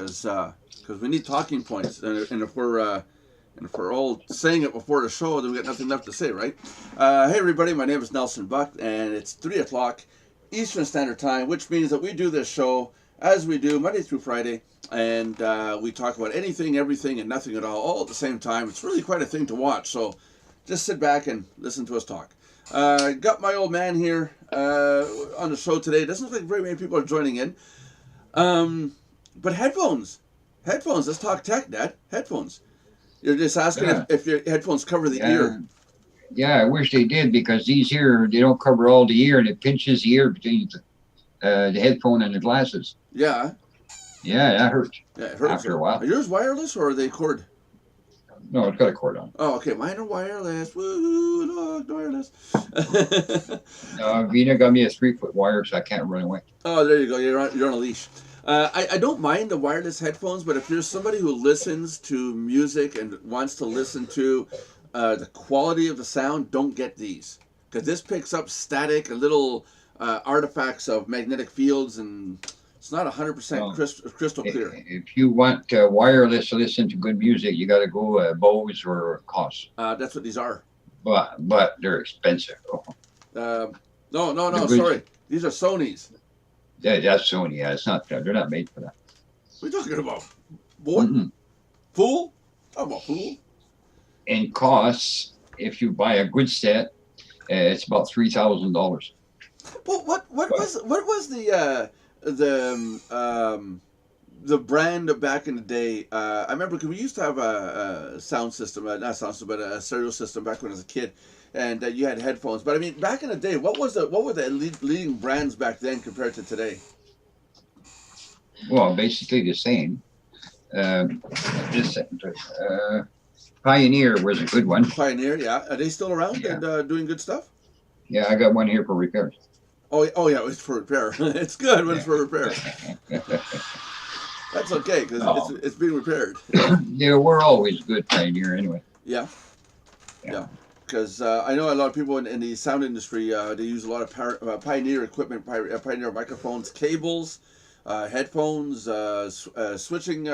because we need talking points, and if we're all saying it before the show, then we got nothing left to say, right? Hey everybody, my name is Nelson Buck, and it's 3 o'clock Eastern Standard Time, which means that we do this show as we do Monday through Friday, and we talk about anything, everything, and nothing at all at the same time. It's really quite a thing to watch, so just sit back and listen to us talk. Got my old man here on the show today. Doesn't look like very many people are joining in. But headphones. Let's talk tech, Dad. Headphones. You're just asking if your headphones cover the ear. Yeah, I wish they did, because these here, they don't cover all the ear, and it pinches the ear between the headphone and the glasses. Yeah. Yeah, that hurts. Yeah, it hurts after a while. Are yours wireless or are they cord? No, it's got a cord on. Oh, okay. Mine are wireless. Woohoo! Look, wireless. Vina got me a 3-foot wire, so I can't run away. Oh, there you go. You're on a leash. I don't mind the wireless headphones, but if you're somebody who listens to music and wants to listen to the quality of the sound, don't get these. Because this picks up static and little artifacts of magnetic fields, and it's not 100% crystal clear. If you want wireless to listen to good music, you got to go Bose or Koss. That's what these are. But they're expensive. No, sorry. These are Sony's. Yeah, that's Sony. Yeah, it's not. They're not made for that. What are you talking about? Boy? Mm-hmm. Fool? Talking about fool? And costs, if you buy a good set, it's about $3,000. Well, what was the brand back in the day? I remember because we used to have a sound system, not sound system, but a stereo system back when I was a kid, and you had headphones. But I mean, back in the day, what were the leading brands back then compared to today? Well, basically the same. Pioneer was a good one. Pioneer, yeah. Are they still around and doing good stuff? Yeah, I got one here for repairs. Oh yeah, it's for repair. It's good when it's for repair. That's okay, because it's being repaired. Yeah, we're always good, Pioneer, anyway. Yeah. Because I know a lot of people in the sound industry, they use a lot of Pioneer equipment, Pioneer microphones, cables, headphones, switching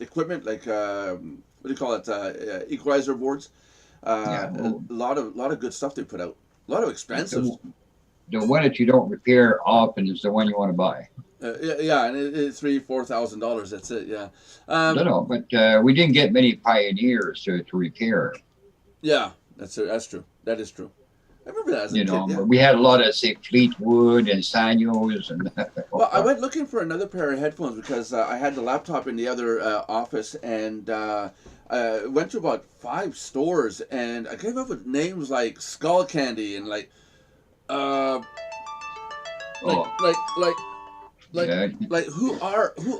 equipment, like what do you call it, equalizer boards. A lot of good stuff they put out. A lot of expensive. The one that you don't repair often is the one you want to buy. And it's $3,000-$4,000. That's it. Yeah. No, but we didn't get many Pioneers to repair. Yeah, that's true. That is true. I remember that as a kid. Yeah. We had a lot of, say, Fleetwood and Sanyos and. Well, I went looking for another pair of headphones because I had the laptop in the other office, and went to about 5 stores, and I came up with names like Skull Candy and like who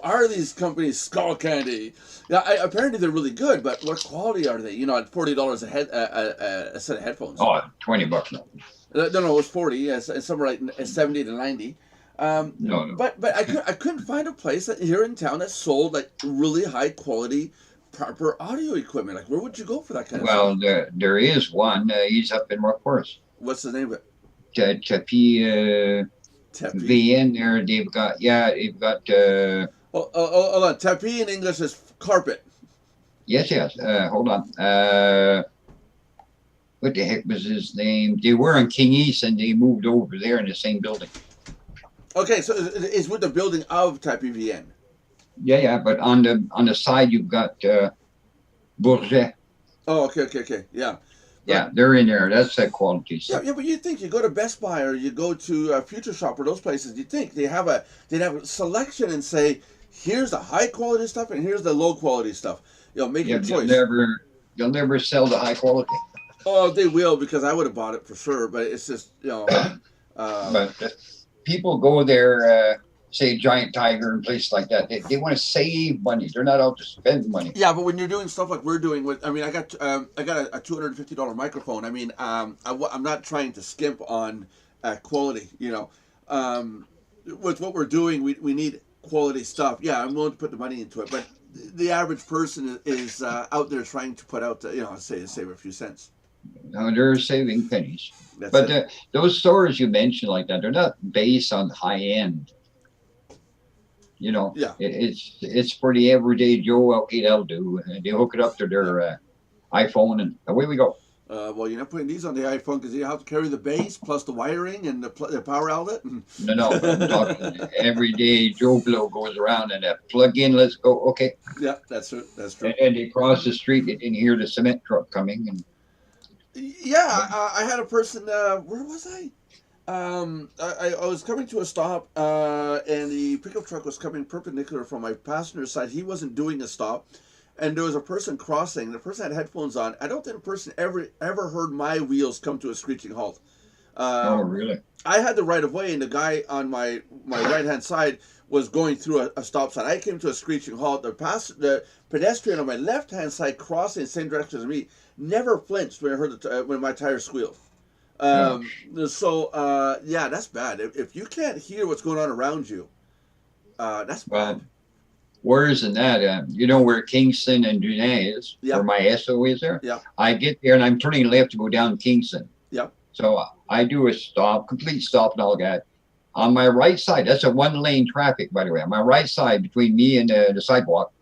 are these companies? Skull Candy. Yeah, apparently they're really good, but what quality are they? At $40 a set of headphones. Oh, $20 now. No, it was 40. It's somewhere like 70 to 90. No. But I couldn't find a place here in town that sold like really high quality, proper audio equipment. Like, where would you go for that kind of stuff? Well, there is one. He's up in Rock Forest. What's the name of it? Tapi VN there. They've got. Hold on. Tapi in English is carpet. Yes. Hold on. What the heck was his name? They were in King East, and they moved over there in the same building. Okay, so it's with the building of Tapi VN. Yeah, but on the side you've got Bourget. Oh, okay, yeah. Yeah, they're in there. That's that quality stuff. Yeah, but you think you go to Best Buy or you go to Future Shop or those places, you think they'd have a selection and say, here's the high quality stuff and here's the low quality stuff. Make your choice. They'll never sell the high quality. Oh, they will, because I would have bought it for sure. But it's just but people go there. Say Giant Tiger and places like that. They want to save money. They're not out to spend money. Yeah, but when you're doing stuff like we're doing with, I got a $250 microphone. I'm not trying to skimp on quality. With what we're doing, we need quality stuff. Yeah, I'm willing to put the money into it, but the average person is out there trying to put out, save a few cents. No, they're saving pennies. Those stores you mentioned like that, they're not based on high end. You know, Yeah. it's for the everyday Joe. Okay, that'll do. And they hook it up to Yeah. their iPhone, and away we go. Well, you're not putting these on the iPhone because you have to carry the base plus the wiring and the power outlet. No, no, but I'm talking everyday Joe Blow goes around and plug in. Let's go. Okay, Yeah, that's true. That's true. and then they cross the street. They didn't hear the cement truck coming, and Yeah, I had a person. Where was I? I was coming to a stop, and the pickup truck was coming perpendicular from my passenger side. He wasn't doing a stop, and there was a person crossing. The person had headphones on. I don't think the person ever heard my wheels come to a screeching halt. oh, Um, really? I had the right of way, and the guy on my right hand side was going through a stop sign. I came to a screeching halt. The pedestrian on my left hand side crossing the same direction as me never flinched when I heard when my tires squealed. Yeah. Yeah, that's bad. If you can't hear what's going on around you, that's bad. Well, worse than that, you know where Kingston and Dunay is, Yeah. where my SO is there? Yeah. I get there and I'm turning left to go down Kingston. Yeah. So I do a stop, complete stop and all that. On my right side, that's a one-lane traffic, by the way. On my right side, between me and the sidewalk,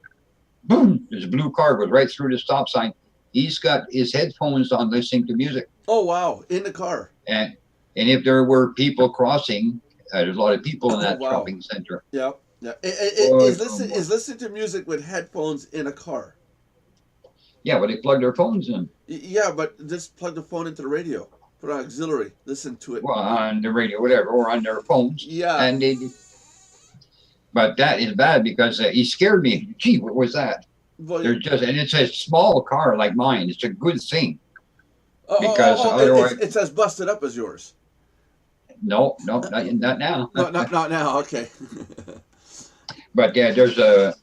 boom, there's a blue car goes right through the stop sign. He's got his headphones on listening to music. Oh wow, in the car. And if there were people crossing, there's a lot of people in that Wow. shopping center. Yeah. Yeah. Oh, Is listening to music with headphones in a car. Yeah, but they plug their phones in. Yeah, but just plug the phone into the radio. Put on auxiliary. Listen to it. Well, on the radio, whatever, or on their phones. Yeah. And but that is bad because he scared me. Gee, what was that? Well, They're just, and it's a small car like mine. It's a good thing. oh, because otherwise- it's as busted up as yours. No, not now. Not now. Okay. But yeah, there's a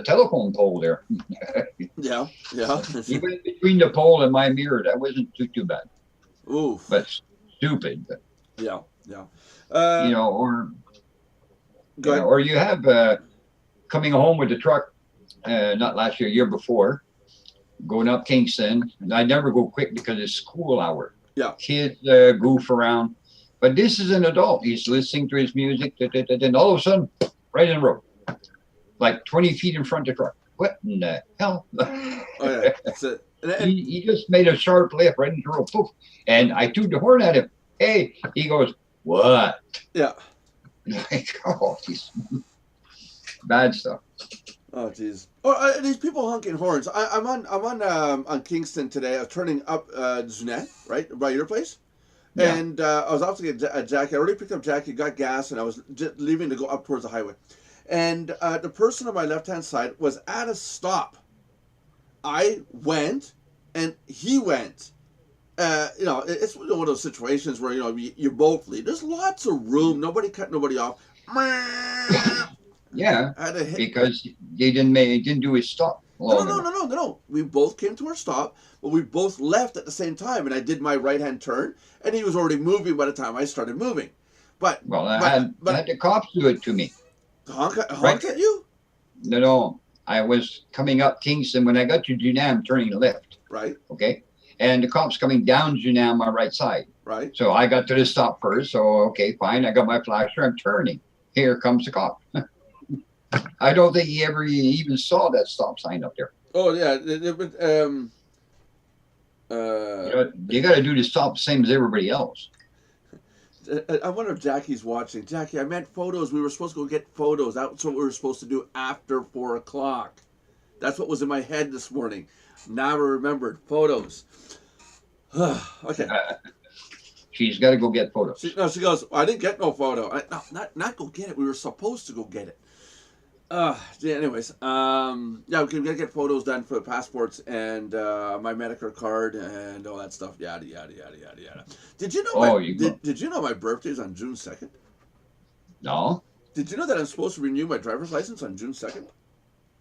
telephone pole there. Yeah. Yeah. Even between the pole and my mirror, that wasn't too bad. Oof. But stupid. But, Yeah. Yeah. you know, or Go ahead. or you have coming home with the truck. Not last year, year before, going up Kingston. And I never go quick because it's school hour. Yeah. Kids goof around. But this is an adult. He's listening to his music. And all of a sudden, right in the road. Like 20 feet in front of the truck. What in the hell? Oh yeah. That's it. And he just made a sharp left right into the road. Poof. And I toot the horn at him. Hey, he goes, what? yeah. Like, oh, geez. Bad stuff. Oh jeez. Oh, these people honking horns. I'm on Kingston today. I was turning up Zunet, right by your place, Yeah. and I was off to get Jackie. I already picked up Jackie, got gas, and I was just leaving to go up towards the highway. And the person on my left hand side was at a stop. I went, and he went. You know, it's one of those situations where you both leave. There's lots of room. Nobody cut nobody off. Yeah. I had to hit. Because he didn't do his stop. No. We both came to our stop, but we both left at the same time, and I did my right-hand turn, and he was already moving by the time I started moving. But Well, I had the cops do it to me. honk Right. at you, No. I was coming up Kingston. When I got to Junam, turning left, right? okay? And the cops coming down Junam, my right side. Right? So I got to the stop first. So, okay, fine. I got my flasher. I'm turning. Here comes the cop. I don't think he ever even saw that stop sign up there. Oh yeah. You got to do the stop the same as everybody else. I wonder if Jackie's watching. Jackie, I meant photos. We were supposed to go get photos. That's what we were supposed to do after 4:00. That's what was in my head this morning. Now I remembered photos. Okay. She's got to go get photos. She goes, I didn't get no photo. No, not go get it. We were supposed to go get it. Yeah, anyways, yeah, we can get photos done for the passports and my Medicare card and all that stuff. Yada yada yada yada yada. Did you know? Did you know my birthday is on June 2nd? No, Did you know that I'm supposed to renew my driver's license on June 2nd?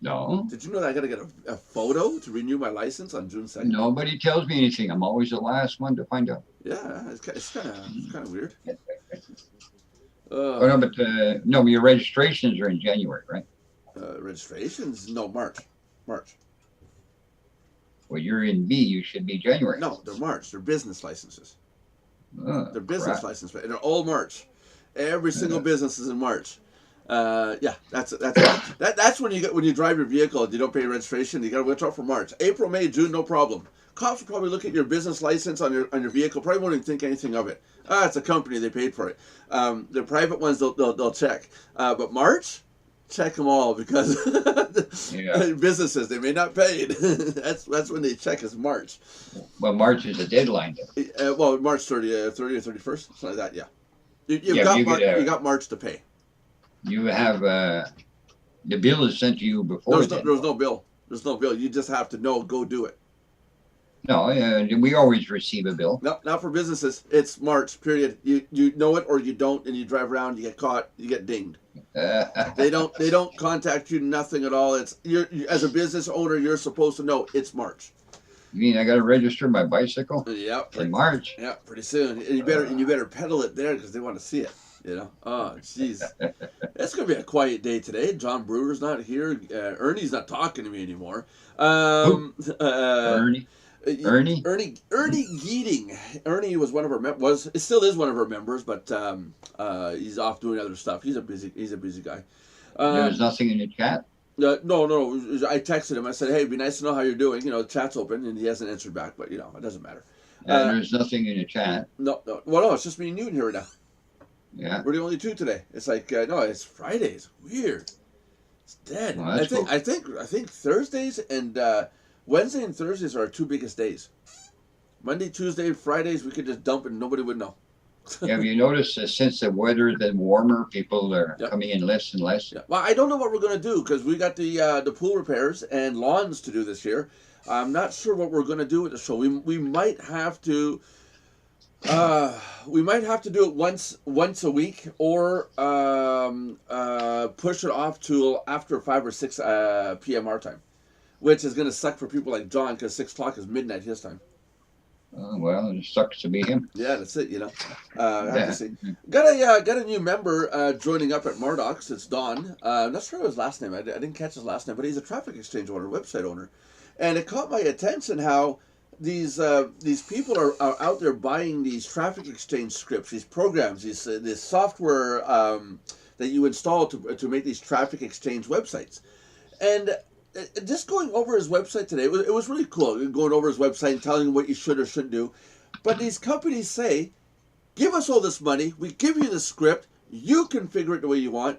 no. Did you know that I got to get a photo to renew my license on June 2nd? Nobody tells me anything. I'm always the last one to find out. Yeah, it's kind of weird. Oh, no, but no, your registrations are in January, right? Registrations? No, March. Well, you're in B. You should be January. No, they're March. They're business licenses. Oh, They're business crap. licenses. And they're all March. Every single business is in March. Yeah, that's when you drive your vehicle and you don't pay registration. You got to watch out for March, April, May, June, no problem. Cops will probably look at your business license on your vehicle. Probably won't even think anything of it. Ah, it's a company, they paid for it. The private ones they'll check, but March, check them all because Yeah. businesses they may not paid. That's when they check is March. Well, March is the deadline. Well, March 30th or 31st, something like that. Yeah, Yeah, but you got March to pay. you have the bill is sent to you before then. There's no bill. There's no bill. You just have to know. Go do it. No, we always receive a bill. No, not for businesses. It's March. Period. You know it or you don't, and you drive around. You get caught. You get dinged. They don't contact you. Nothing at all. It's as a business owner, you're supposed to know it's March. You mean I got to register my bicycle Yep. in March? Yeah, pretty soon. And you better pedal it there because they want to see it. You know. Oh, jeez. It's gonna be a quiet day today. John Brewer's not here. Ernie's not talking to me anymore. Ernie. Ernie Geeting. Ernie was one of our still is one of our members, but he's off doing other stuff. He's a busy guy. There's nothing in the chat. No. I texted him. I said, "Hey, it'd be nice to know how you're doing." You know, the chat's open, and he hasn't answered back. But you know, it doesn't matter. There's nothing in the chat. No. Well, no, it's just me and you in here right now. Yeah. We're the only two today. It's like no, it's Friday. It's weird. It's dead. Well, I that's cool. think Thursdays and Wednesday and Thursdays are our two biggest days. Monday, Tuesday, Fridays we could just dump and nobody would know. Have you noticed that since the weather's been warmer, people are Yep. coming in less and less? Yeah. Well, I don't know what we're gonna do because we got the pool repairs and lawns to do this year. I'm not sure what we're gonna do with the show. We might have to. We might have to do it once a week, or push it off to after 5 or 6 p.m. our time, which is gonna suck for people like John because 6 o'clock is midnight his time. Well, it sucks to be him. Yeah, that's it. You know, I have to see. Got a new member joining up at Mardox. It's Don. I'm not sure his last name. I didn't catch his last name, but he's a traffic exchange owner, website owner, and it caught my attention how these people are out there buying these traffic exchange scripts, these programs, this software that you install to make these traffic exchange websites, and just going over his website today, it was really cool. Going over his website and telling him what you should or shouldn't do. But these companies say, give us all this money, we give you the script, you configure it the way you want,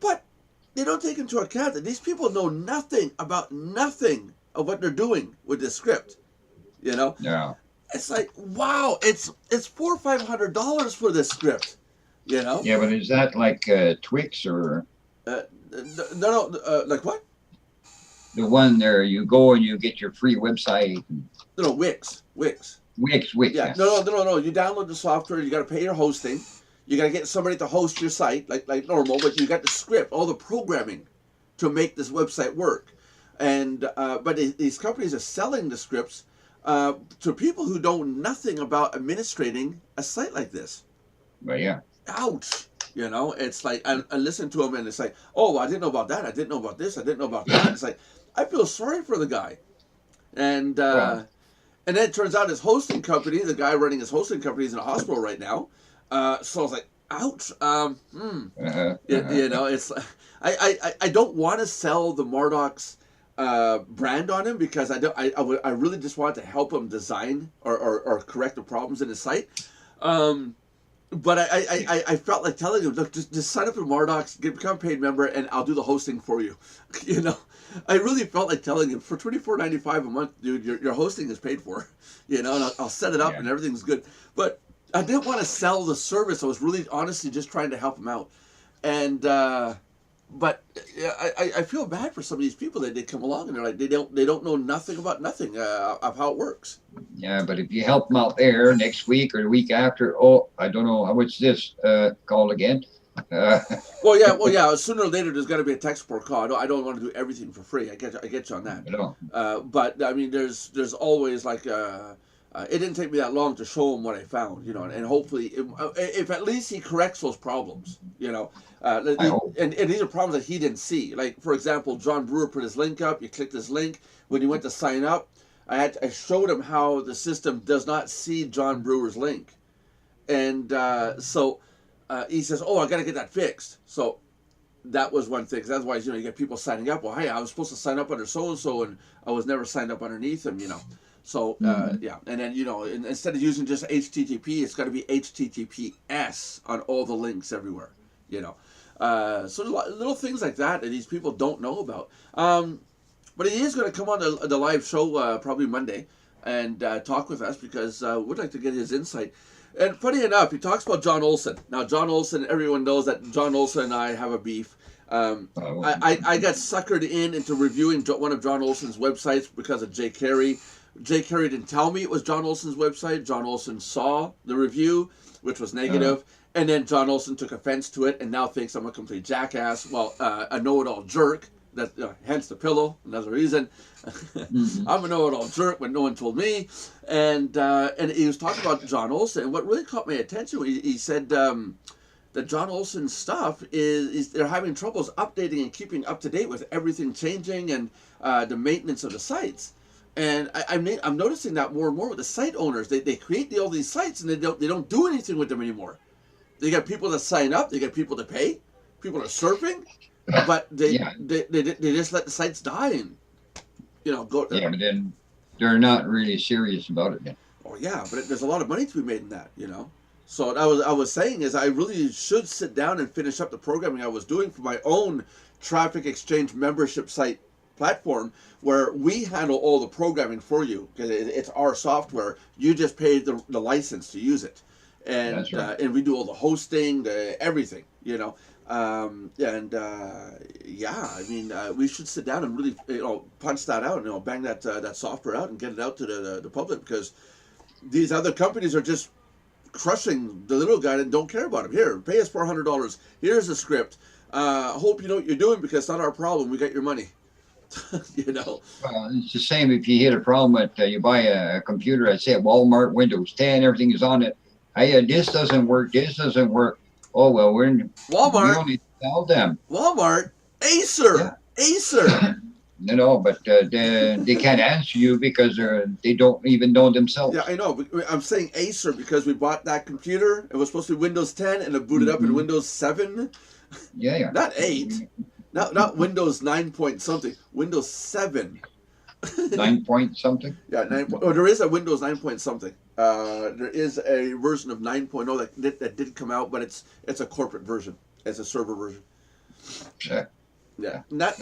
but they don't take into account that these people know nothing of what they're doing with this script. You know? Yeah. It's like, wow, it's $400 or $500 for this script. You know? Yeah, but is that like Twix or No, like what? the one there you go and you get your free website? No, Wix. Wix. Yeah, Yes. no. You download the software. You got to pay your hosting. You got to get somebody to host your site, like normal. But you got the script, all the programming, to make this website work. And but these companies are selling the scripts to people who know nothing about administrating a site like this. But yeah. Ouch! You know, it's like I listen to them and it's like, oh, I didn't know about that. I didn't know about this. I didn't know about that. It's like I feel sorry for the guy. And and then it turns out his hosting company, the guy running his hosting company, is in a hospital right now. So I was like, ouch. You know, it's I don't want to sell the Mardox brand on him because I really just want to help him design or correct the problems in his site. But I felt like telling him, look, just sign up for Mardox, become a paid member, and I'll do the hosting for you. You know, I really felt like telling him, for $24.95 a month, dude, your hosting is paid for. You know, and I'll set it up and everything's good. But I didn't want to sell the service. I was really honestly just trying to help him out. And but I feel bad for some of these people that they come along and they're like they don't know nothing about nothing of how it works. Yeah, but if you help them out there next week or the week after, oh, I don't know how much this called again. Well, yeah. Sooner or later, there's got to be a tech support call. I don't want to do everything for free. I get you on that. No. But I mean, there's always like it didn't take me that long to show him what I found, you know, and hopefully, if at least he corrects those problems, you know, and these are problems that he didn't see. Like, for example, John Brewer put his link up. You clicked his link. When you went to sign up, I showed him how the system does not see John Brewer's link. And so he says, oh, I got to get that fixed. So that was one thing. 'Cause otherwise, you get people signing up. Well, hey, I was supposed to sign up under so and so, and I was never signed up underneath them. So Mhm. yeah, and then instead of using just HTTP, it's got to be HTTPS on all the links everywhere. You know, so little things like that that these people don't know about. But he is going to come on the live show probably Monday and talk with us because we'd like to get his insight. And funny enough, he talks about John Olson. Now, John Olson, everyone knows that John Olson and I have a beef. I got suckered into reviewing one of John Olson's websites because of Jay Carey. Jay Carey didn't tell me it was John Olson's website. John Olson saw the review, which was negative, and then John Olson took offense to it and now thinks I'm a complete jackass. Well, a know-it-all jerk. That hence the pillow. Another reason. I'm a know-it-all jerk when no one told me. And he was talking about John Olson. And what really caught my attention, he said that John Olson's stuff is they're having troubles updating and keeping up to date with everything changing and the maintenance of the sites. And I'm noticing that more and more with the site owners. They create all these sites and they don't do anything with them anymore. They got people that sign up. They got people to pay. People are surfing. But they just let the sites die and go. Yeah, but then they're not really serious about it. Then. Oh yeah, but there's a lot of money to be made in that. So what I was saying is I really should sit down and finish up the programming I was doing for my own Traffic Exchange membership site platform where we handle all the programming for you because it's our software. You just pay the license to use it, and That's right. and we do all the hosting, everything. I mean, we should sit down and really, punch that out, bang that software out and get it out to the public because these other companies are just crushing the little guy and don't care about him. Here, pay us $400. Here's a script. Hope you know what you're doing because it's not our problem. We got your money. Well, it's the same if you hit a problem with you buy a computer. I say Walmart, Windows 10, everything is on it. Hey, this doesn't work. This doesn't work. Oh well, we only sell them. Walmart, Acer. But they can't answer you because they don't even know themselves. Yeah, I know. But I'm saying Acer because we bought that computer. It was supposed to be Windows 10 and it booted up in Windows 7. Yeah. Not 8. Not Windows 9 point something. Windows 7. 9 point something? Yeah, 9. There is a Windows 9 point something. There is a version of 9.0 that did come out, but it's a corporate version. It's a server version. Sure. Yeah, not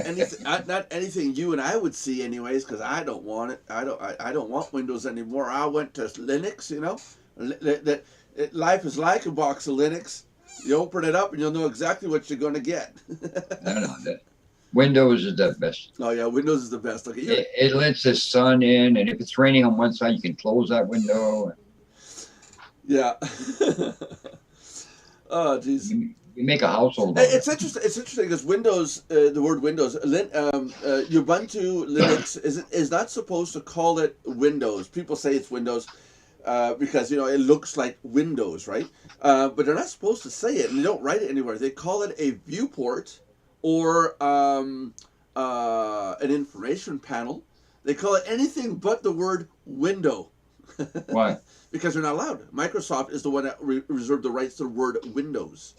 anything you and I would see, anyways, because I don't want it. I don't want Windows anymore. I went to Linux. Life is like a box of Linux. You open it up and you'll know exactly what you're going to get. I don't know that. Windows is the best. Oh yeah, Windows is the best. Okay, it lets the sun in, and if it's raining on one side, you can close that window. Yeah. Oh geez. You make a household. It's interesting. It's interesting because Windows, the word Windows, Ubuntu Linux is not supposed to call it Windows. People say it's Windows because it looks like Windows, right? But they're not supposed to say it, and they don't write it anywhere. They call it a viewport or an information panel. They call it anything but the word window. Why? Because they're not allowed. Microsoft is the one that reserved the rights to the word Windows.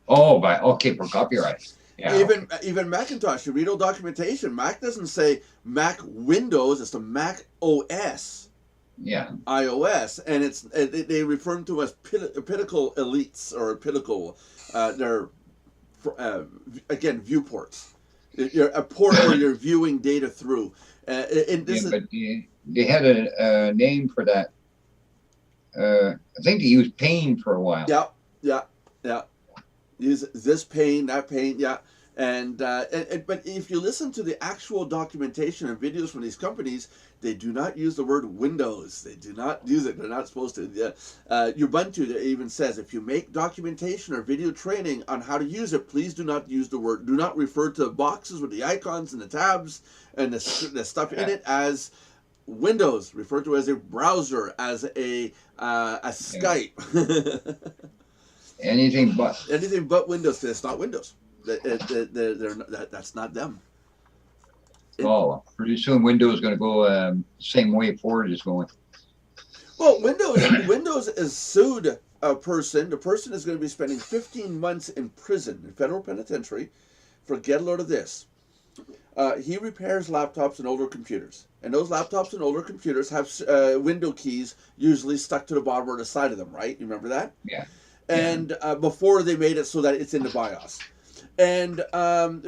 Oh, for copyright. Yeah. Even Macintosh, you read all documentation. Mac doesn't say Mac Windows; it's the Mac OS. Yeah. iOS, and they refer them to as pinnacle elites or pinnacle. They're again viewports. You're a port where you're viewing data through. But they had a name for that. I think they used Paint for a while. Yeah. Use this pane, that pane, yeah. And but if you listen to the actual documentation and videos from these companies, they do not use the word Windows. They do not use it. They're not supposed to. Ubuntu even says if you make documentation or video training on how to use it, please do not use the word. Do not refer to the boxes with the icons and the tabs and the stuff in it as Windows. Refer to it as a browser, as a Skype. Anything but Windows. It's not Windows. That's not them. Pretty soon Windows is going to go same way Ford is going. Well, Windows is sued person. The person is going to be spending 15 months in prison, in federal penitentiary, for, get a load of this. He repairs laptops and older computers. And those laptops and older computers have window keys usually stuck to the bottom or the side of them, right? You remember that? Yeah. And before they made it so that it's in the BIOS. And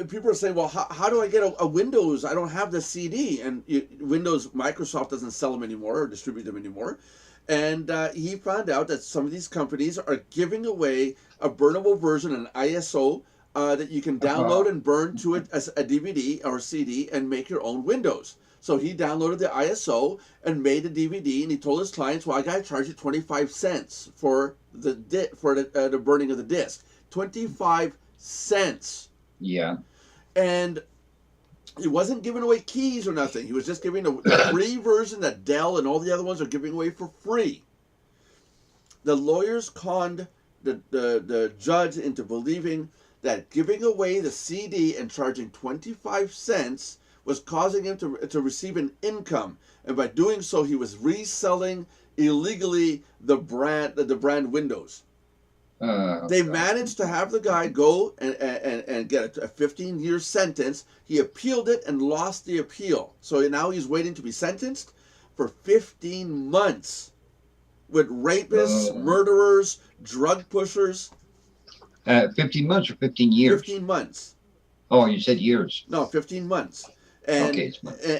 people are saying, well, how do I get a Windows? I don't have the CD. And Windows, Microsoft doesn't sell them anymore or distribute them anymore. And he found out that some of these companies are giving away a burnable version, an ISO, that you can download and burn to it as a DVD or CD and make your own Windows. So he downloaded the ISO and made a DVD, and he told his clients, well, I got to charge you 25 cents for the burning of the disc. 25 cents. Yeah. And he wasn't giving away keys or nothing. He was just giving a free version that Dell and all the other ones are giving away for free. The lawyers conned the judge into believing that giving away the CD and charging 25 cents was causing him to receive an income. And by doing so, he was reselling illegally the brand Windows. They managed to have the guy go and get a 15-year sentence. He appealed it and lost the appeal. So now he's waiting to be sentenced for 15 months with rapists, murderers, drug pushers. 15 months or 15 years? 15 months. Oh, you said years. No, 15 months. And, okay.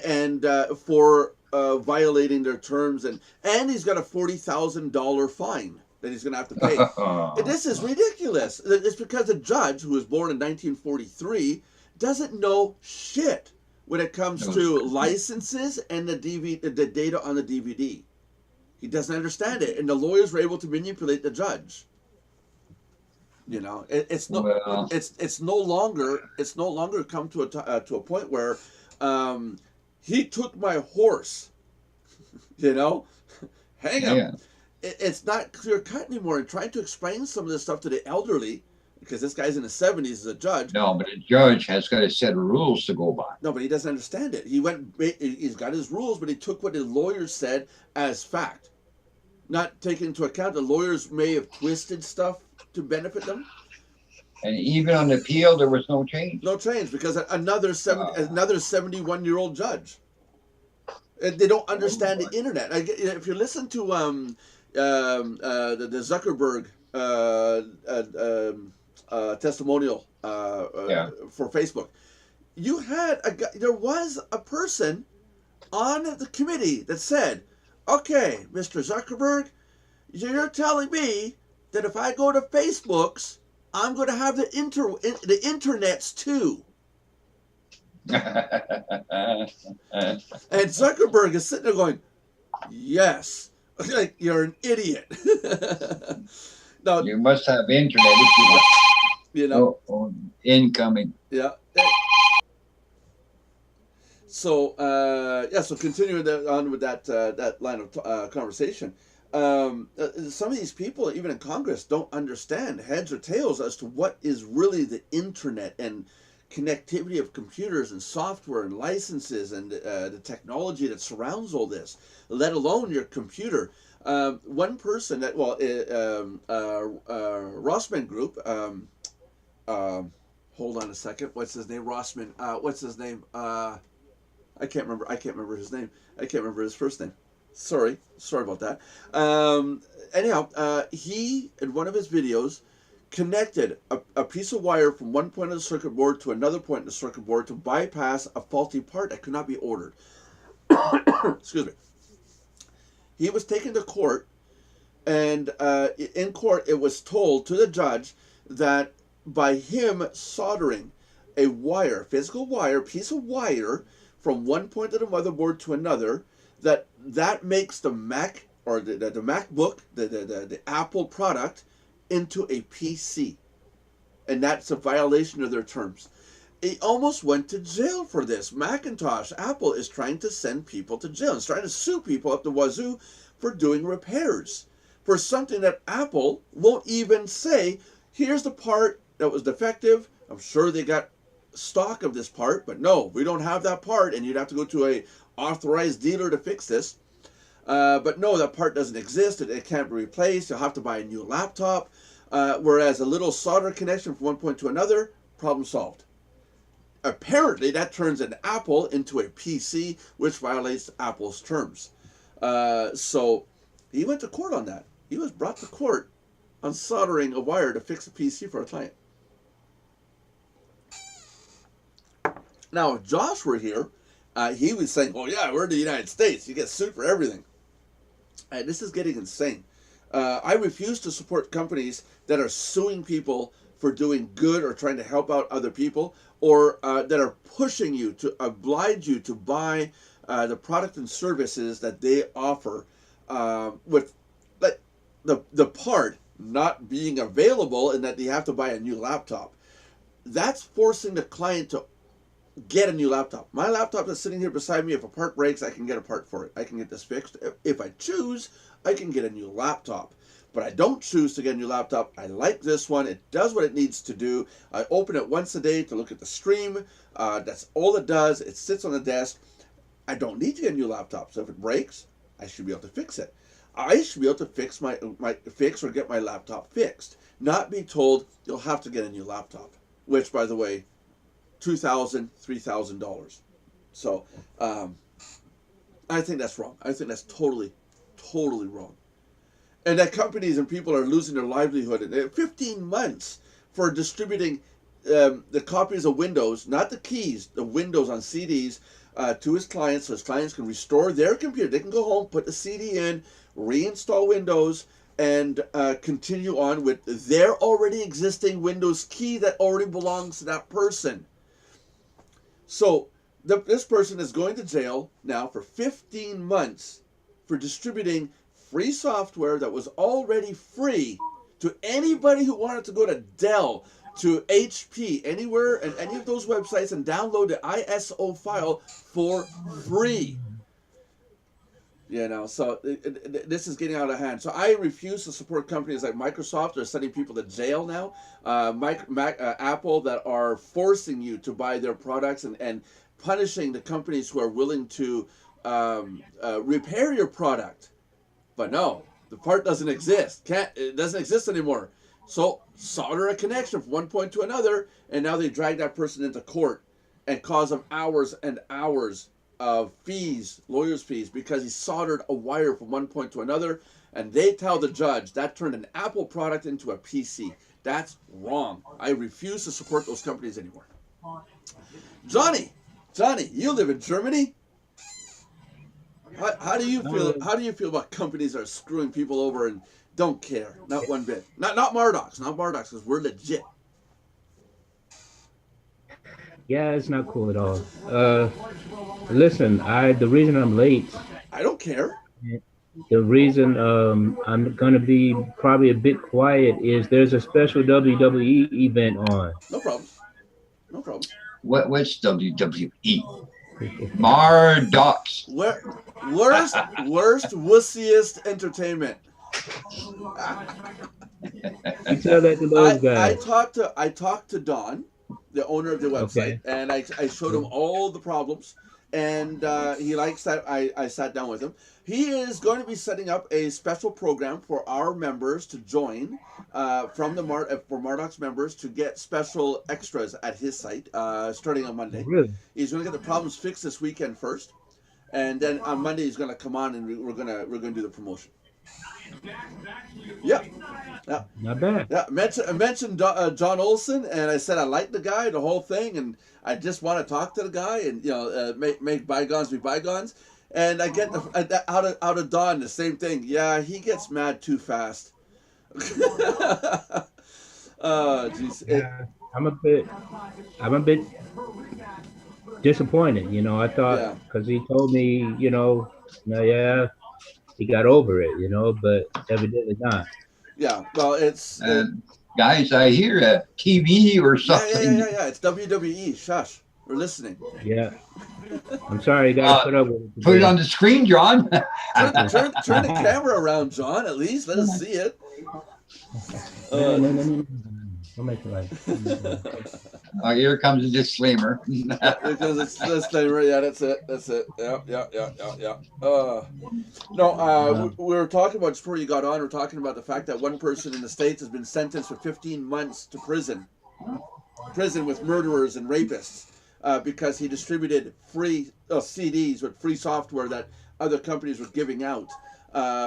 And for violating their terms. And he's got a $40,000 fine that he's going to have to pay. And this is ridiculous. It's because the judge, who was born in 1943, doesn't know shit when it comes to licenses and the data on the DVD. He doesn't understand it, and the lawyers were able to manipulate the judge. You know, it's no longer come to a point where he took my horse. You know, hang him. Yeah. It's not clear cut anymore. And trying to explain some of this stuff to the elderly, because this guy's in his 70s as a judge. No, but a judge has got a set of rules to go by. No, but he doesn't understand it. He's got his rules, but he took what his lawyers said as fact, not taking into account the lawyers may have twisted stuff to benefit them. And even on the appeal, there was no change. No change, because another 71-year-old judge. They don't understand the internet. If you listen to the Zuckerberg testimonial for Facebook, there was a person on the committee that said, okay, Mr. Zuckerberg, you're telling me that if I go to Facebook's, I'm going to have the internets too. And Zuckerberg is sitting there going, yes. Like, you're an idiot. No, you must have internet if you want. You know, incoming. Yeah. So so continuing on with that line of conversation, some of these people, even in Congress, don't understand heads or tails as to what is really the internet and connectivity of computers and software and licenses and the technology that surrounds all this, let alone your computer. One person that, Rossmann Group, hold on a second, what's his name? Rossmann, what's his name? I can't remember his name. I can't remember his first name. Sorry about that. Anyhow, he, in one of his videos, connected a piece of wire from one point of the circuit board to another point in the circuit board to bypass a faulty part that could not be ordered. Excuse me. He was taken to court, and in court it was told to the judge that by him soldering a wire, physical wire, piece of wire from one point of the motherboard to another, that makes the Mac or the MacBook, the Apple product, into a PC, and that's a violation of their terms. He almost went to jail for this. Macintosh, Apple is trying to send people to jail. It's trying to sue people up the wazoo for doing repairs for something that Apple won't even say, here's the part that was defective. I'm sure they got stock of this part, but no, we don't have that part, and you'd have to go to a authorized dealer to fix this. But no, that part doesn't exist. It can't be replaced. You'll have to buy a new laptop. Whereas a little solder connection from one point to another, problem solved. Apparently, that turns an Apple into a PC, which violates Apple's terms. So he went to court on that. He was brought to court on soldering a wire to fix a PC for a client. Now, if Josh were here, he was saying, "Oh yeah, we're in the United States. You get sued for everything." And this is getting insane. I refuse to support companies that are suing people for doing good or trying to help out other people, or that are pushing you to oblige you to buy the product and services that they offer, with like the part not being available and that they have to buy a new laptop. That's forcing the client to get a new laptop. My laptop that's sitting here beside me, if a part breaks, I can get a part for it. I can get this fixed. If I choose, I can get a new laptop. But I don't choose to get a new laptop. I like this one. It does what it needs to do. I open it once a day to look at the stream. That's all it does. It sits on the desk. I don't need to get a new laptop. So if it breaks, I should be able to fix it. I should be able to fix my fix or get my laptop fixed. Not be told you'll have to get a new laptop. Which, by the way, $2,000, $3,000. So I think that's wrong. I think that's totally wrong. And that companies and people are losing their livelihood. 15 months for distributing the copies of Windows, not the keys, the Windows on CDs to his clients, so his clients can restore their computer. They can go home, put the CD in, reinstall Windows, and continue on with their already existing Windows key that already belongs to that person. So this person is going to jail now for 15 months for distributing free software that was already free to anybody who wanted to go to Dell, to HP, anywhere and any of those websites and download the ISO file for free. You know, so this is getting out of hand. So I refuse to support companies like Microsoft that are sending people to jail now, Apple that are forcing you to buy their products and punishing the companies who are willing to repair your product. But no, the part doesn't exist. It doesn't exist anymore. So solder a connection from one point to another, and now they drag that person into court and cause them hours and hours of fees, lawyers' fees, because he soldered a wire from one point to another, and they tell the judge that turned an Apple product into a PC. That's wrong. I refuse to support those companies anymore. Johnny, you live in Germany. How do you feel? How do you feel about companies that are screwing people over and don't care? Not one bit. Not Mardox, because we're legit. Yeah, it's not cool at all. Listen, the reason I'm late. I don't care. The reason I'm gonna be probably a bit quiet is there's a special WWE event on. No problem. No problem. Which WWE? Mardox. Worst wussiest entertainment. You tell that to those guys. I talked to Don, the owner of the website, and I showed him all the problems, and he likes that I sat down with him. He is going to be setting up a special program for our members to join for Mardox members to get special extras at his site starting on Monday. Really? He's going to get the problems fixed this weekend first, and then on Monday he's going to come on and we're gonna do the promotion. Yeah. Not bad. Yeah, I mentioned John Olson, and I said I like the guy, the whole thing, and I just want to talk to the guy, and make bygones be bygones. And I get out of Don the same thing. Yeah, he gets mad too fast. Oh, jeez. Yeah, I'm a bit disappointed. You know, I thought because he told me, he got over it, but evidently not. Yeah, well, it's guys, I hear a TV or something. Yeah. It's WWE. Shush, we're listening. Yeah, I'm sorry, you got to put up with it. Put it on the screen, John. turn the camera around, John. At least let us see it. I'll make it like. Here comes a disclaimer. Because it's disclaimer. Yeah, that's it. That's it. Yeah. We were talking about just before you got on. We're talking about the fact that one person in the States has been sentenced for 15 months to prison with murderers and rapists because he distributed free CDs with free software that other companies were giving out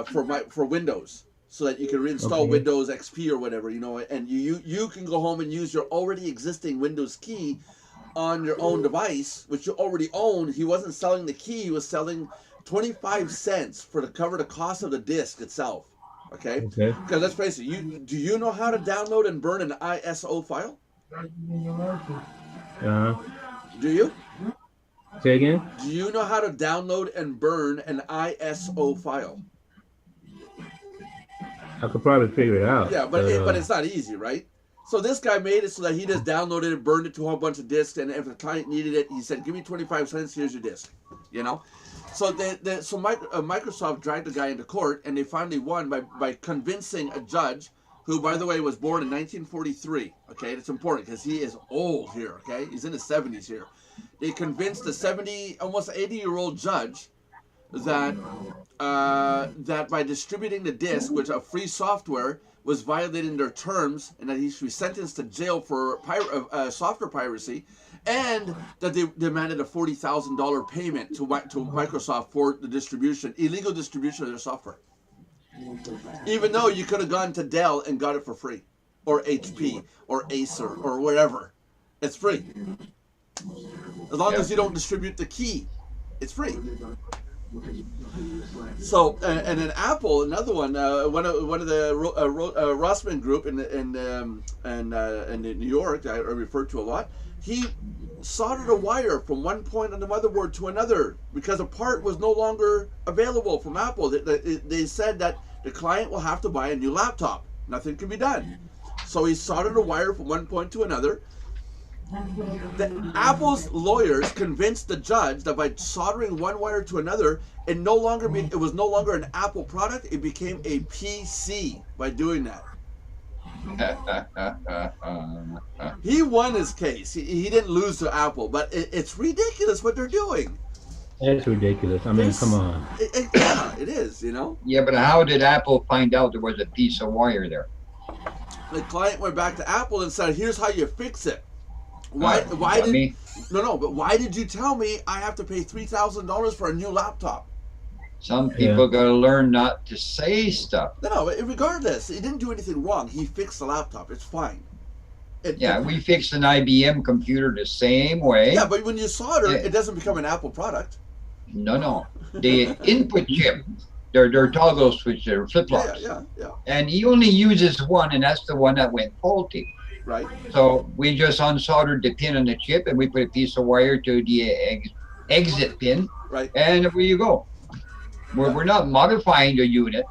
for Windows, so that you can reinstall Windows XP or whatever, and you can go home and use your already existing Windows key on your own device, which you already own. He wasn't selling the key; he was selling 25 cents for to cover the cost of the disk itself. Okay. Because let's face it, do you know how to download and burn an ISO file? Do you? Say again? Do you know how to download and burn an ISO file? I could probably figure it out. Yeah, but it's not easy, right? So this guy made it so that he just downloaded it, burned it to a whole bunch of disks, and if the client needed it, he said, "Give me 25 cents. Here's your disk." So Microsoft dragged the guy into court, and they finally won by convincing a judge, who, by the way, was born in 1943. Okay, that's important because he is old here. Okay, he's in his 70s here. They convinced the almost 80-year-old judge that by distributing the disk, which a free software, was violating their terms, and that he should be sentenced to jail for software piracy, and that they demanded a $40,000 payment to Microsoft for the illegal distribution of their software. Even though you could have gone to Dell and got it for free, or HP, or Acer, or wherever, it's free. As long as you don't distribute the key, it's free. So, and then Apple, another one, one of the Rossmann Group in New York, I refer to a lot. He soldered a wire from one point on the motherboard to another because a part was no longer available from Apple. They said that the client will have to buy a new laptop. Nothing can be done. So he soldered a wire from one point to another. Apple's lawyers convinced the judge that by soldering one wire to another, it was no longer an Apple product. It became a PC by doing that. He won his case. He didn't lose to Apple, but it's ridiculous what they're doing. It's ridiculous. I mean, come on. Yeah, it is, Yeah, but how did Apple find out there was a piece of wire there? The client went back to Apple and said, "Here's how you fix it." Why did you tell me I have to pay $3,000 for a new laptop? Some people gotta learn not to say stuff. No, regardless, he didn't do anything wrong. He fixed the laptop. It's fine. We fixed an IBM computer the same way. Yeah, but when you solder, it doesn't become an Apple product. No. The input chip, they're toggle switch, they're flip-flops. Yeah. And he only uses one, and that's the one that went faulty. Right. So we just unsoldered the pin on the chip, and we put a piece of wire to the exit pin. Right. And there you go. We're not modifying the unit,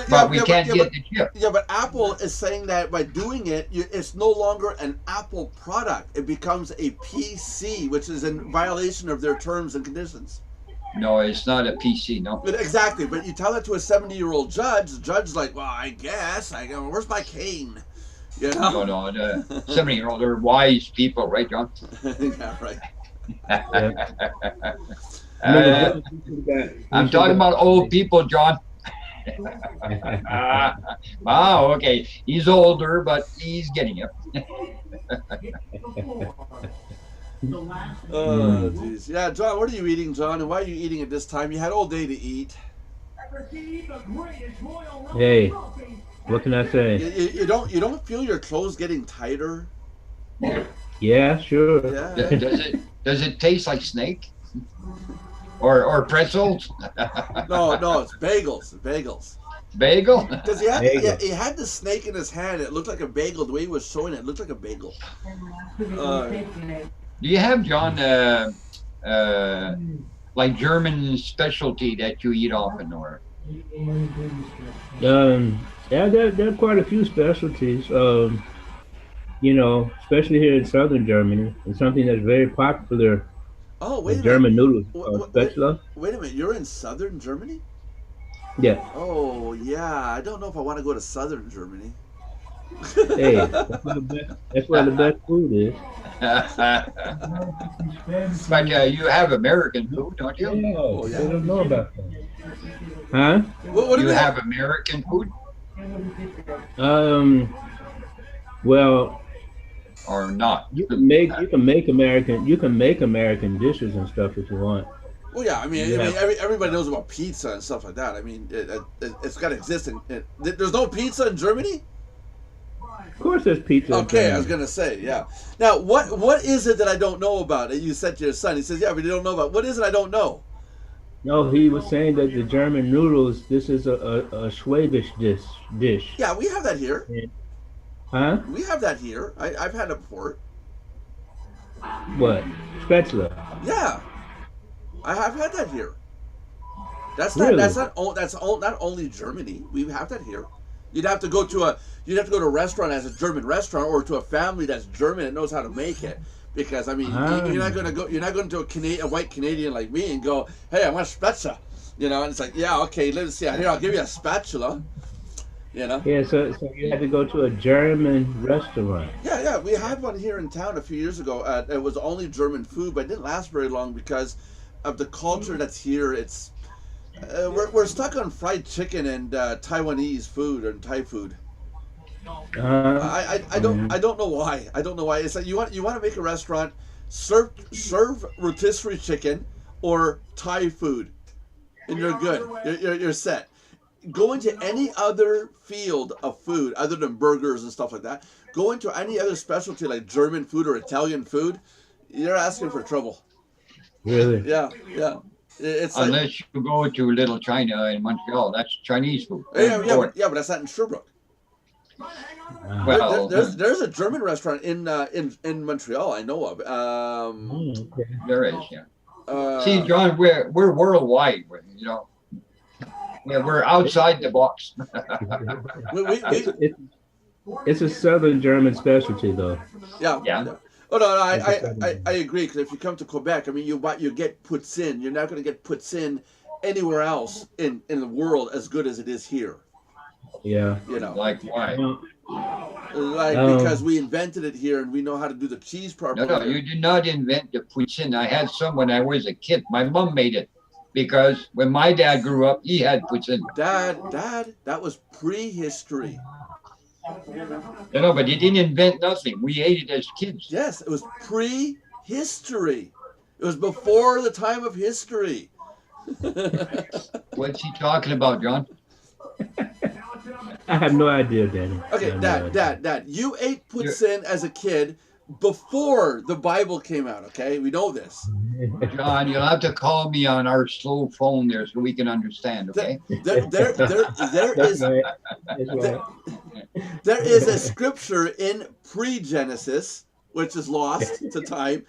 but we can't get the chip. Yeah, but Apple is saying that by doing it, it's no longer an Apple product. It becomes a PC, which is in violation of their terms and conditions. No, it's not a PC, no. But exactly, but you tell that to a 70-year-old judge, the judge's like, well, I guess. Where's my cane? No, the 70-year-old, they're wise people, right, John? Yeah, right. I'm talking about old people, John. Wow, okay. He's older, but he's getting it. Oh, jeez. Yeah, John, what are you eating, John? And why are you eating at this time? You had all day to eat. Hey, what can I say? You don't feel your clothes getting tighter? Yeah, sure. Yeah. Does it taste like snake? Or pretzels? No, it's bagels. Bagel? Because he had the snake in his hand. It looked like a bagel. The way he was showing it looked like a bagel. Do you have, John, like German specialty that you eat often, or? Yeah, there are quite a few specialties. Especially here in southern Germany, it's something that's very popular. Oh, wait a minute. German noodles, spatula. Wait a minute, you're in southern Germany? Yeah. Oh, yeah. I don't know if I want to go to southern Germany. Hey, that's where the best food is. But you have American food, don't you? Yeah, Oh, they yeah. don't know about that. Huh? What do You we have have? American food Well, or not? you can make American dishes and stuff if you want. Well, yeah. You I mean, have, everybody knows about pizza and stuff like that. I mean, it's got to exist. There's no pizza in Germany. of course, there's pizza in Okay, I was Germany. gonna say, yeah. Now, what is it that I don't know about? You said to your son, he says, yeah, but you don't know about. What is it I don't know? No, he was saying that the German noodles. This is a Swedish dish. Yeah, we have that here. Huh? We have that here. I've had it before. What? Spätzle. Yeah, I have had that here. That's not. Really? Not only Germany. We have that here. You'd have to go to a restaurant as a German restaurant, or to a family that's German and knows how to make it. Because I mean, Ah. you're not going to a white Canadian like me and go, hey, I want spatula, and it's like, yeah, okay, let's see, here, I'll give you a spatula, you know. Yeah, so you had to go to a German restaurant. Yeah, we had one here in town a few years ago. It was only German food, but it didn't last very long because of the culture that's here. It's we're stuck on fried chicken and Taiwanese food and Thai food. Uh, I don't know why. I don't know why. It's like you want to make a restaurant, serve rotisserie chicken or Thai food, and you're good. You're set. Go into any other field of food other than burgers and stuff like that. Go into any other specialty like German food or Italian food. You're asking for trouble. really? Yeah. It's like, Unless you go to Little China in Montreal, that's Chinese food. but that's not in Sherbrooke. Well, There's a German restaurant in Montreal I know of. Okay. there is, yeah. Uh, See, John, we're worldwide. We're outside the box. we, It's a Southern German specialty, though. yeah. Yeah. Oh no, I agree, because if you come to Quebec, I mean, you get poutine. You're not going to get poutine anywhere else in the world as good as it is here. Yeah. Like why? Because we invented it here and we know how to do the cheese properly. No, you did not invent the poutine. I had some when I was a kid. My mom made it because when my dad grew up, he had poutine. Dad, that was prehistory. But he didn't invent nothing. We ate it as kids. Yes, it was prehistory. It was before the time of history. What's he talking about, John? I have no idea, Danny. Okay, I have no idea. Dad, you ate poutine as a kid before the Bible came out, okay? We know this. John, you'll have to call me on our slow phone there so we can understand, okay? There That's is right. That's right. there is a scripture in pre-Genesis, which is lost to time,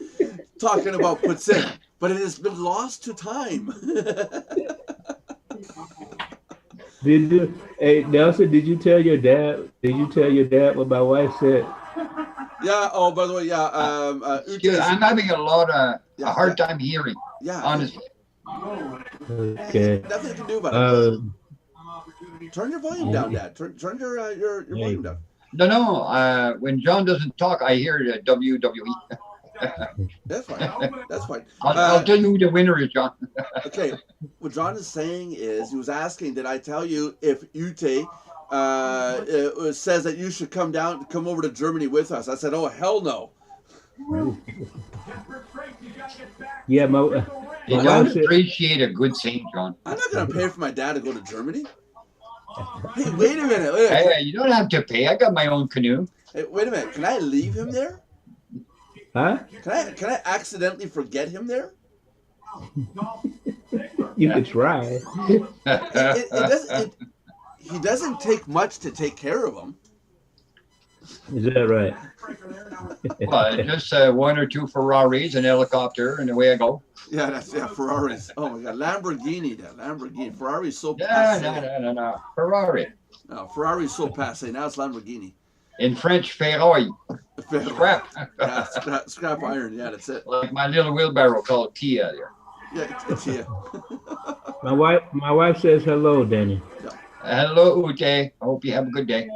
talking about poutine, but it has been lost to time. Did you, hey Nelson? Did you tell your dad? Did you tell your dad what my wife said? Yeah. Oh, by the way, yeah. Dude, I'm having a Yeah, hard time hearing, yeah. honestly. Okay. Nothing you can do about it. Uh, Turn your volume down, Dad. Turn your volume down. No. When John doesn't talk, I hear the WWE. That's fine. That's fine. I'll tell you who the winner is, John. Okay. What John is saying is, he was asking, did I tell you if Ute says that you should come over to Germany with us? I said, oh, hell no. yeah, my You wife don't said. appreciate a good saint, John. I'm not going to pay for my dad to go to Germany. Hey, wait a minute. Hey, you don't have to pay. I got my own canoe. Hey, wait a minute. Can I leave him there? Huh? Can I accidentally forget him there? You could try. He doesn't take much to take care of him. Is that right? Well, just one or two Ferraris, an helicopter, and away I go. Yeah, Ferraris. Oh my God, Lamborghini. Ferrari's so Yeah, passe. no. Ferrari. No, Ferrari's so passe. Now it's Lamborghini. In French, Ferraille. Scrap. Yeah, scrap iron. Yeah, that's it. Like my little wheelbarrow called Kia there. Yeah, it's here. My wife says hello, Danny. Hello, Ute. I hope you have a good day.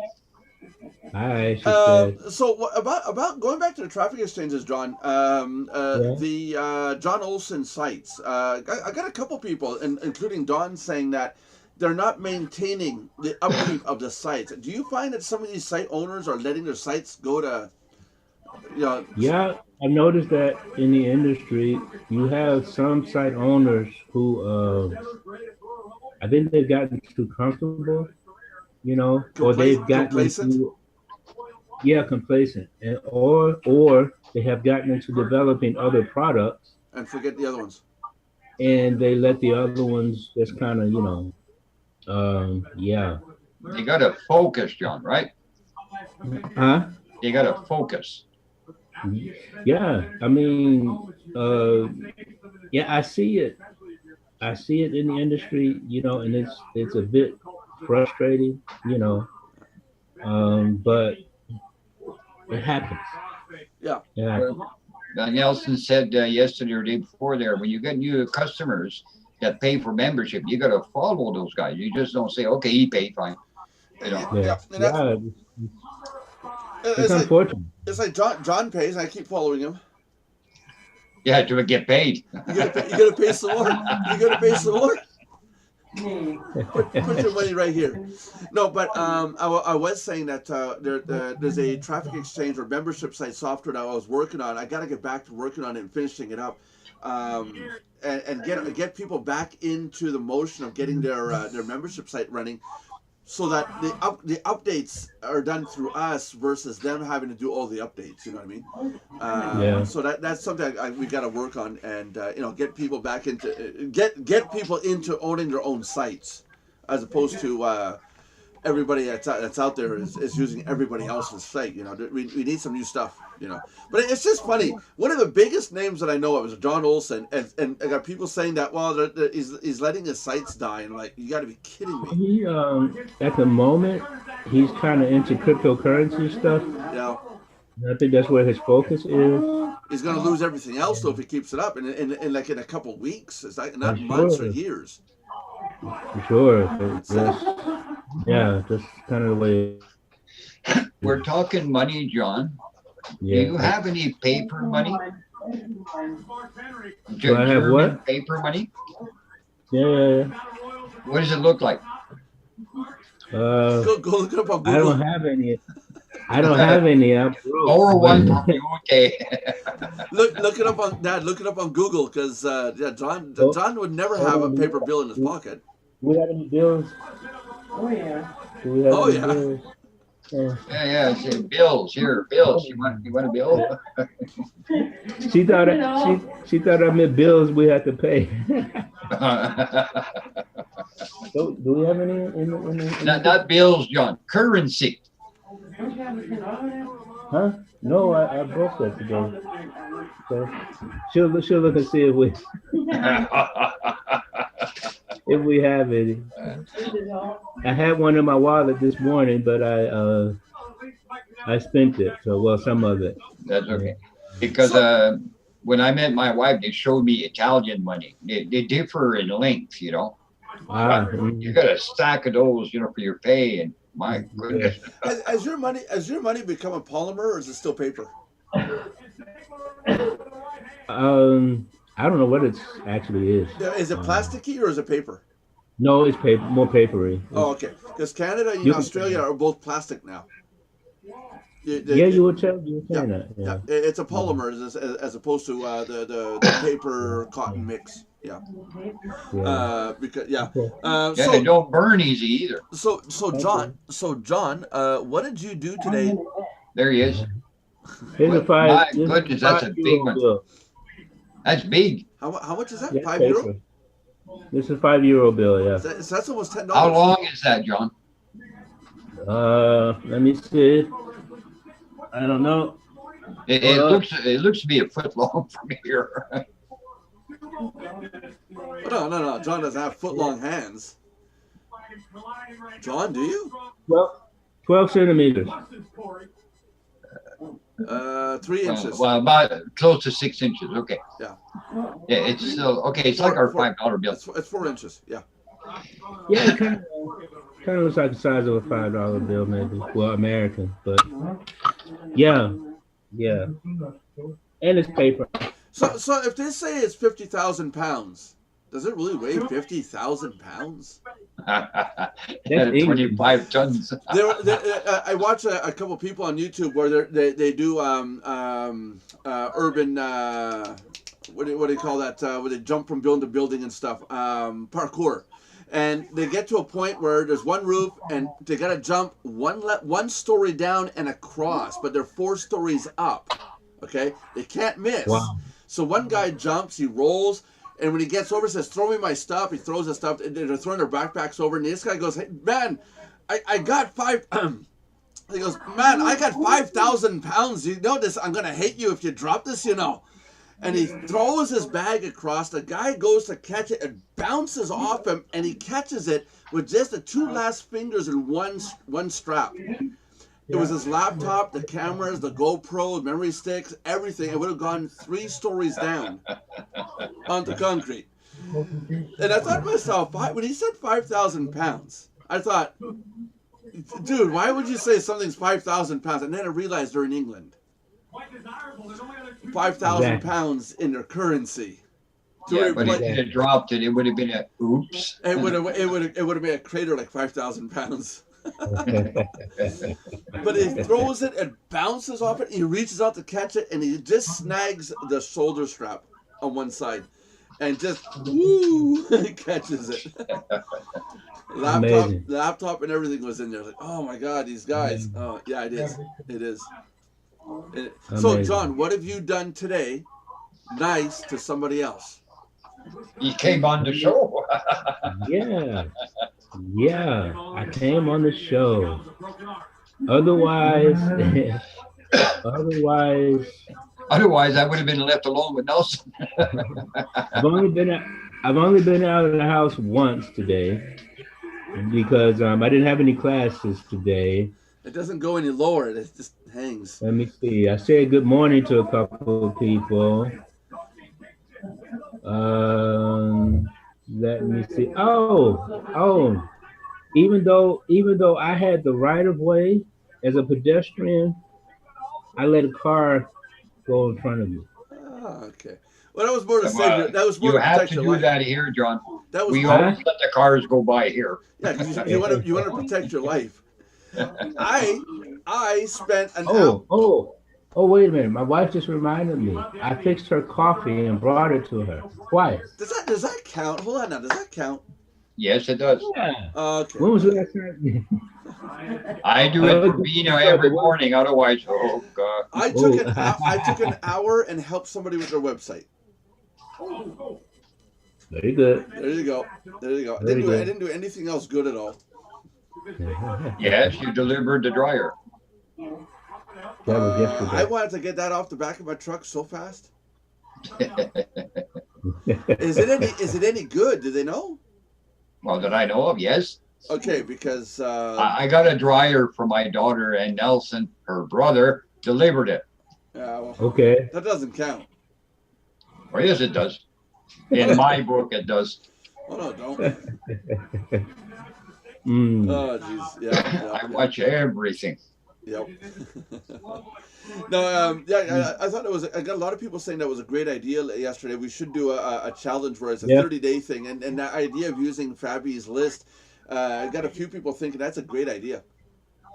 Hi, she said. So about going back to the traffic exchanges, John? Yeah. The John Olson sites. I got a couple people, including Don, saying that they're not maintaining the upkeep of the sites. Do you find that some of these site owners are letting their sites go to, you know, Yeah, I noticed that in the industry, you have some site owners who, I think they've gotten too comfortable, or they've gotten complacent? into, yeah, complacent, and or they have gotten into developing other products, And forget the other ones. and they let the other ones just kind of, yeah, You got to focus, John, right? huh? You got to focus. Yeah, I mean, yeah, I see it. I see it in the industry, and it's a bit frustrating, but it happens. Yeah. It happens. Nelson said yesterday or day before there, when you get new customers that pay for membership, you got to follow those guys. You just don't say, okay, he paid, fine. You know. Yeah, And that's yeah, it's it's like unfortunate. it's like John pays, and I keep following him. Yeah, to get paid. You gotta pay some more. You gotta pay some more. Put your money right here. No, but I was saying that there's a traffic exchange or membership site software that I was working on. I got to get back to working on it and finishing it up, and get people back into the motion of getting their membership site running, so that the updates are done through us versus them having to do all the updates. You know what I mean? Yeah. So that's something we got to work on, and get people back into get people into owning their own sites, as opposed to everybody that's out there is using everybody else's site. We need some new stuff. But it's just funny. One of the biggest names that I know of is John Olson, and I got people saying that he's letting his sites die, and like, you got to be kidding me. He at the moment he's kind of into cryptocurrency stuff. Yeah. I think that's where his focus is. He's gonna lose everything else though if he keeps it up, in like in a couple weeks. It's like not I'm months or sure. years. For sure. Just kind of the way. We're talking money, John. Yeah. Do you have any paper money? Do I have what? Paper money? Yeah. What does it look like? Go look it up on Google. I don't have any. I'm broke. Or one property, okay. Look it up on Dad. Look it up on Google, because John would never have a paper bill in his pocket. Do we have any bills? Oh yeah. Do we have Oh, any yeah. bills? Yeah. Say bills here, bills. You want a bill? She thought I meant bills we had to pay. Do we have any in not bills, John. Currency. Huh? No, I broke that today. So she'll look and see if we have any. I had one in my wallet this morning, but I spent it. So some of it. That's okay. Because when I met my wife, they showed me Italian money. They differ in length, You got a stack of those, for your pay, and my goodness. Has your money become a polymer, or is it still paper? I don't know what it actually is. Is it plasticky or is it paper? No, it's paper, more papery. Oh, okay. Because Canada and Australia are both plastic now. You were saying that. Yeah, it's a polymer as opposed to the paper cotton mix. Yeah. Because They don't burn easy either. So John, what did you do today? There he is. Here's a My goodness, that's a big one. Bill. That's big. How much is that? Yeah, €5? This is a €5 bill. Yeah. So that's almost $10. How long is that, John? Let me see. I don't know. It looks to be a foot long from here. No. John doesn't have foot-long hands. John, do you? Well, 12 centimeters. 3 inches. Well, about close to 6 inches. Okay. Yeah. Yeah, it's still okay. It's like our $5 bill. It's 4 inches. Yeah. Yeah, Kind of looks like the size of a $5 bill, maybe. Well, American, but yeah, yeah. And it's paper. So if they say it's 50,000 pounds, does it really weigh 50,000 pounds? 25 tons. I watch a couple people on YouTube where they do urban what do you call that? Where they jump from building to building and stuff, parkour. And they get to a point where there's one roof and they got to jump one story down and across, but they're 4 stories up. Okay, they can't miss. Wow. So one guy jumps, he rolls, and when he gets over, he says, "Throw me my stuff." He throws the stuff, and they're throwing their backpacks over. And this guy goes, "Hey, man, I got 5." He goes, "Man, I got 5,000 pounds. You know this? I'm gonna hate you if you drop this, you know." And he throws his bag across. The guy goes to catch it and bounces off him, and he catches it with just the 2 last fingers in one strap. It was his laptop, the cameras, the GoPro, memory sticks, everything. It would have gone 3 stories down onto concrete. And I thought to myself, when he said 5,000 pounds, I thought, dude, why would you say something's 5,000 pounds? And then I realized they're in England. 5,000 pounds in their currency. Yeah, but if it had dropped it, it would have been a oops. It would have been a crater like 5,000 pounds. But he throws it and bounces off it. He reaches out to catch it, and he just snags the shoulder strap on one side, and just catches it. Laptop, and everything was in there. Like, oh my God, these guys. Oh yeah, it is. It is. So John, what have you done today? Nice to somebody else. He came on the show. Yeah, I came on the show. Otherwise, I would have been left alone with Nelson. I've only been out of the house once today because I didn't have any classes today. It doesn't go any lower. It just hangs. Let me see. I said good morning to a couple of people. Let me see. Oh. Even though I had the right of way as a pedestrian, I let a car go in front of me. Oh, okay. Well, that was more to save. That was more you to have protect to your do life. that here, John. That was we always let the cars go by here. Yeah, because you want to protect your life. I spent an hour. Oh, wait a minute. My wife just reminded me. I fixed her coffee and brought it to her twice. Does that count? Hold on now. Does that count? Yes, it does. Yeah. Okay. When was the last time? I do it for Bino every morning. Otherwise, oh God. I took an hour and helped somebody with their website. Very good. There you go. I didn't do anything else good at all. Yes, you delivered the dryer. I wanted to get that off the back of my truck so fast. Is it any good? Do they know? Well, that I know of, yes. Okay, because I got a dryer for my daughter, and Nelson, her brother, delivered it. Well, okay. That doesn't count. Well, yes, it does. In my book, it does. Oh no, don't. Oh jeez, yeah. I watch everything. Yep. No, I thought I got a lot of people saying that was a great idea yesterday. We should do a challenge where it's a 30-day thing, and that idea of using Fabi's list, I got a few people thinking that's a great idea.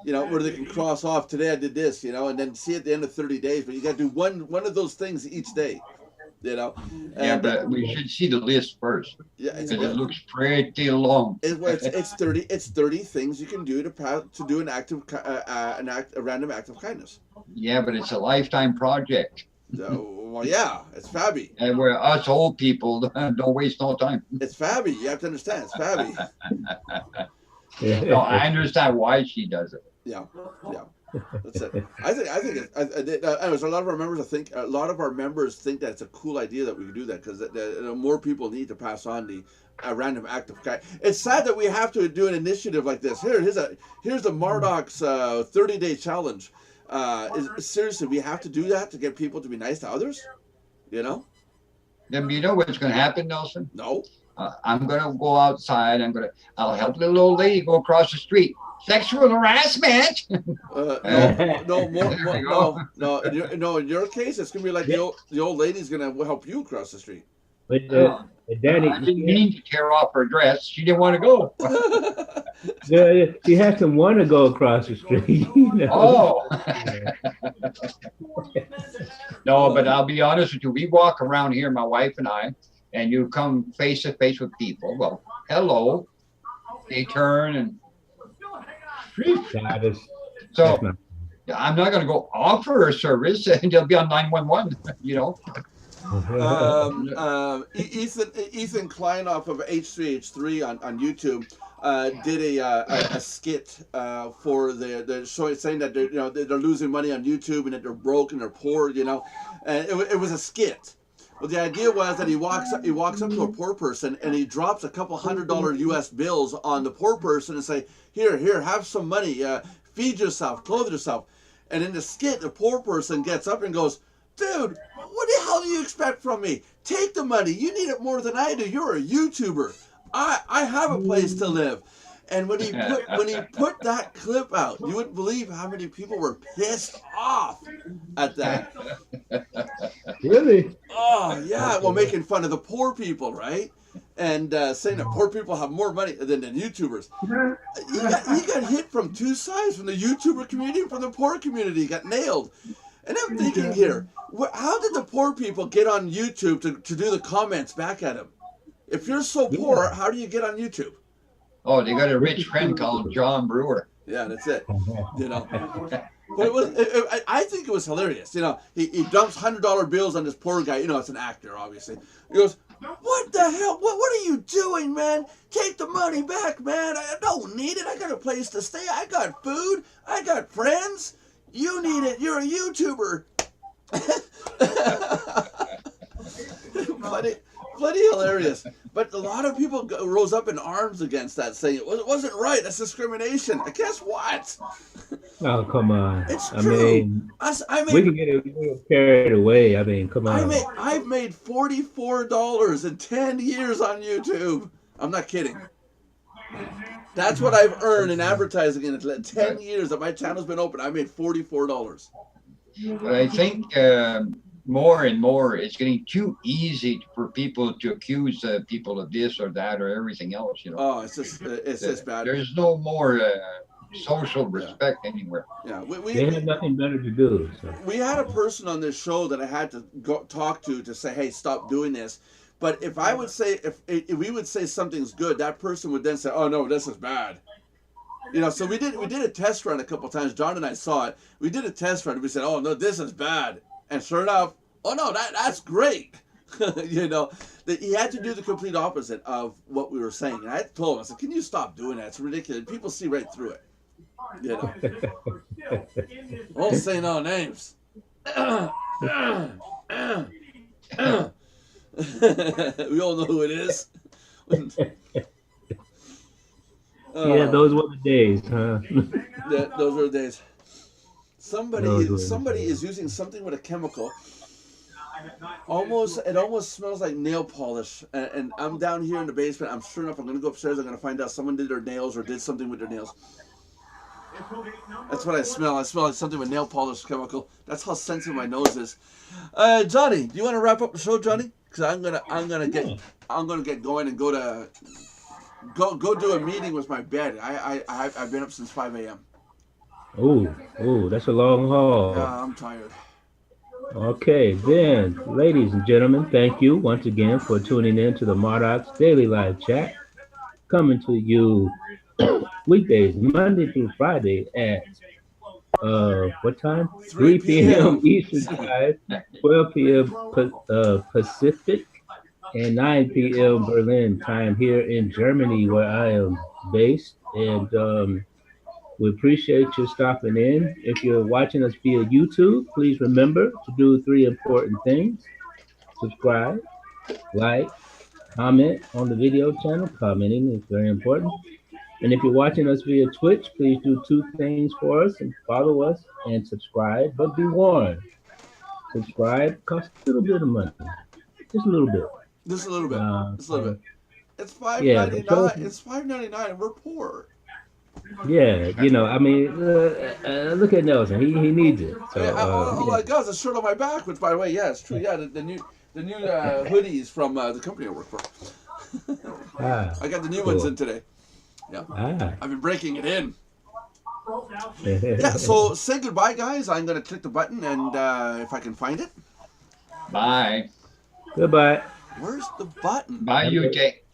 You know, where they can cross off, today I did this, you know, and then see at the end of 30 days, but you got to do one of those things each day. You know, and, but we should see the list first. Yeah, because it looks pretty long. It's 30 things you can do to do a random act of kindness. Yeah, but it's a lifetime project. Well, yeah, it's Fabi. And where us old people don't waste no time. It's Fabi. You have to understand, it's Fabi. No, I understand why she does it. Yeah. That's it. I think anyways, a lot of our members think that it's a cool idea that we can do that because more people need to pass on the random act of kindness. It's sad that we have to do an initiative like this. Here's the Marduk's 30-day challenge. Seriously, we have to do that to get people to be nice to others. You know. Then you know what's going to happen, Nelson? No. I'm gonna go outside. I'll help the little old lady go across the street. Sexual harassment. No. In your case, it's gonna be like the old lady's gonna help you across the street. But Danny, I didn't mean to tear off her dress. She didn't want to go. she has to want to go across the street. Oh. No, but I'll be honest with you. We walk around here, my wife and I, and you come face to face with people. Well, hello. They turn and. So I'm not going to go offer a service, and they'll be on 911. You know. Ethan Kleinoff of H3H3 on YouTube did a skit for the show, saying that they're losing money on YouTube and that they're broke and they're poor, and it was a skit. Well, the idea was that he walks up to a poor person and he drops a couple $100 US bills on the poor person and say, here, have some money, feed yourself, clothe yourself. And in the skit, the poor person gets up and goes, dude, what the hell do you expect from me? Take the money. You need it more than I do. You're a YouTuber. I have a place to live. And when he put that clip out, you wouldn't believe how many people were pissed off at that. Really? Oh yeah, well, making fun of the poor people, right? And saying that poor people have more money than YouTubers. He got hit from two sides, from the YouTuber community and from the poor community. He got nailed. And I'm thinking here, how did the poor people get on YouTube to do the comments back at him? If you're so poor, how do you get on YouTube? Oh, they got a rich friend called John Brewer. Yeah, that's it. But I think it was hilarious. He dumps $100 bills on this poor guy. It's an actor, obviously. He goes, what the hell? What are you doing, man? Take the money back, man. I don't need it. I got a place to stay. I got food. I got friends. You need it. You're a YouTuber. Bloody hilarious. But a lot of people rose up in arms against that, saying it wasn't right. That's discrimination. And guess what? Oh, come on. It's true. We can get carried away. I mean, come on. I've made $44 in 10 years on YouTube. I'm not kidding. That's what I've earned in advertising in 10 years that my channel's been open. I made $44. But I think more and more it's getting too easy for people to accuse people of this or that or everything else. Oh, it's just bad. There's no more social respect anywhere. Yeah, they have nothing better to do. So. We had a person on this show that I had to go talk to say, hey, stop doing this. But if I would say, if we would say something's good, that person would then say, oh no, this is bad. So we did a test run a couple times. John and I saw it. We did a test run. And we said, oh no, this is bad. And sure enough, oh no, that's great. That he had to do the complete opposite of what we were saying. And I told him, I said, can you stop doing that? It's ridiculous. People see right through it. Won't say no names. We all know who it is. Yeah, those were the days, huh? Yeah, those were the days. Somebody is using something with a chemical. It almost smells like nail polish. And I'm down here in the basement. I'm sure enough, I'm gonna go upstairs. I'm gonna find out someone did their nails or did something with their nails. That's what I smell. I smell like something with nail polish chemical. That's how sensitive my nose is. Johnny, do you want to wrap up the show, Johnny? Because I'm gonna get going and go do a meeting with my bed. I've been up since 5 a.m. Oh, that's a long haul. Yeah, I'm tired. Okay, then, ladies and gentlemen, thank you once again for tuning in to the Mardox Daily Live Chat, coming to you weekdays, Monday through Friday at what time? 3 p.m. Eastern Time, 12 p.m. Pacific, and 9 p.m. Berlin time here in Germany, where I am based. And we appreciate you stopping in. If you're watching us via YouTube, please remember to do 3 important things. Subscribe, like, comment on the video channel. Commenting is very important. And if you're watching us via Twitch, please do 2 things for us and follow us and subscribe. But be warned, subscribe costs a little bit of money. Just a little bit. Just a little bit. It's $5.99. Yeah, but those- It's $5.99, and we're poor. Yeah, you know, I mean, look at Nelson. He needs it. So All I got is a shirt on my back. Which, by the way, yeah, it's true. Yeah, the new hoodies from the company I work for. I got the new ones in today. Yeah, I've been breaking it in. Yeah, so say goodbye, guys. I'm gonna click the button, and if I can find it. Bye. Goodbye. Where's the button? Bye, you, Jake.